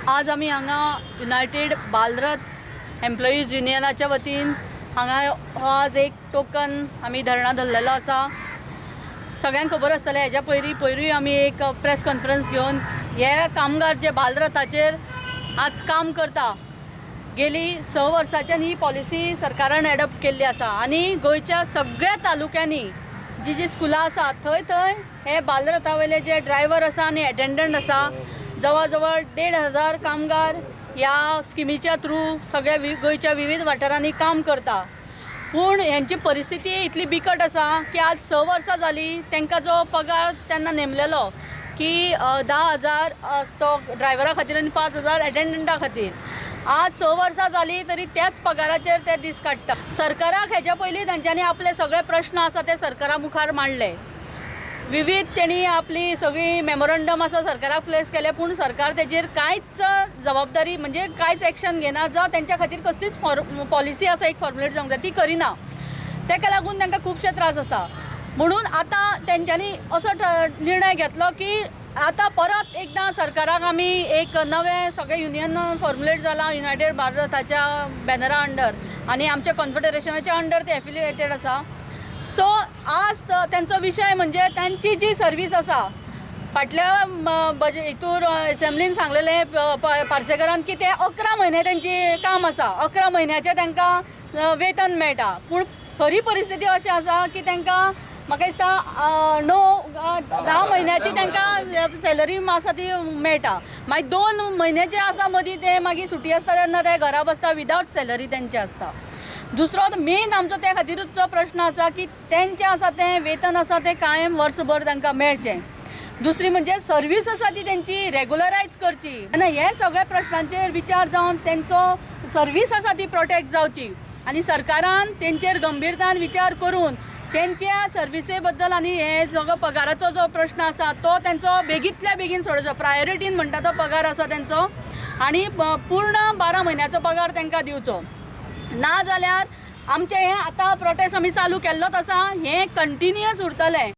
आज आम्ही हांगा युनायटेड बालरथ एम्प्लॉईज युनियनाच्या वतीन हांगा हो आज एक टोकन आमी धरणा धरलेलो आसा। सगळ्यांक खबर आसतलें हेज्या पयरूय आमी एक प्रेस कॉन्फरन्स घेवन हे कामगार जे बालरथाचेर आज काम करता गेली 6 वर्सांच्यान ही पॉलिसी सरकारान एडॉप्ट केल्ली आसा आनी गोंयच्या सगळ्या तालुक्यांनी जी स्कुलां आसा थंय हे बालरथावयले जे ड्रायव्हर आसा आनी एटेंडंट आसा जवळ जवळ 1,500 कामगार ह्या स्किमीच्या थ्रू सगळ्या गोंयच्या विविध वाठारांनी काम करता। पूण हेंची परिस्थिती इतली बिकट आसा की आज 6 वर्सां जाली तांकां जो पगार तेन्ना नेमलेलो की 10,000 तो ड्रायव्हरा खातीर आनी 5,000 एटेंडंटा खातीर, आज 6 वर्सां जाली तरी त्याच पगाराचेर ते दीस काडटा। सरकाराक हेज्या पयलीं तांच्यांनी आपले सगळे प्रश्न आसा ते सरकारा मुखार मांडले, विविध तेणी आपली सगळी मेमोरंडम आसा सरकाराक प्लेस केले, पूण सरकार तेजेर कांयच जबाबदारी म्हणजे कांयच एक्शन घेना जावं तेंच्या खातीर कसलीच पॉलिसी आसा एक फॉर्म्युलेट जावंक जाय ती करिना। तेका लागून तांकां खुबशे त्रास आसा। म्हणून आतां तेंच्यांनी असो निर्णय घेतलो की आता परत एकदां सरकाराक आमी एक नवें सगळें युनियन फॉर्म्युलेट जाला युनायटेड बालरथाच्या बॅनरा अंडर आनी आमच्या कॉन्फेडरेशनाच्या अंडर ते एफिलिएटेड आसा। सो आज त्यांचो विषय म्हणजे त्यांची जी सर्वीस आसा फाटल्या बजेट हितूर असेंब्लीन सांगलेले पार्सेकरान की ते 11 म्हयने त्यांची काम आसा, 11 म्हयन्याचे तांकां वेतन मेळटा। पूण खरी परिस्थिती अशी आसा की तांकां म्हाका दिसता 10 म्हयन्याची तांकां सॅलरी आसा ती मेळटा, मागीर 2 म्हयने जे आसा मदीं ते मागीर सुटी आसता तेन्ना ते घरा बसता विदावट सॅलरी तेंचे आसता। दुसरो मेन आमचो त्या खातीरूच प्रश्न आसा की तेंचें आसा तें वेतन आसा तें कायम वर्सभर तांकां मेळचें। दुसरी म्हणजे सर्वीस आसा ती तेंची रेग्युलरायज करची आनी हे सगळ्या प्रश्नांचेर विचार जावन तेंचो सर्वीस आसा ती प्रोटेक्ट जावची आनी सरकारान तेंचेर गंभीरतान विचार करून तेंच्या सर्विसे बद्दल आनी हे सगळो पगाराचो जो प्रश्न आसा तो तेंचो बेगींतल्या बेगीन सोडोवचो, प्रायोरिटीन म्हणटा तो पगार आसा तेंचो आनी पूर्ण 12 म्हयन्याचो पगार तांकां दिवचो। ना जाल्यार आमचे हे आतां प्रोटेस्ट आमी चालू केल्लोच आसा, हे कंटिन्युअस उरतलें।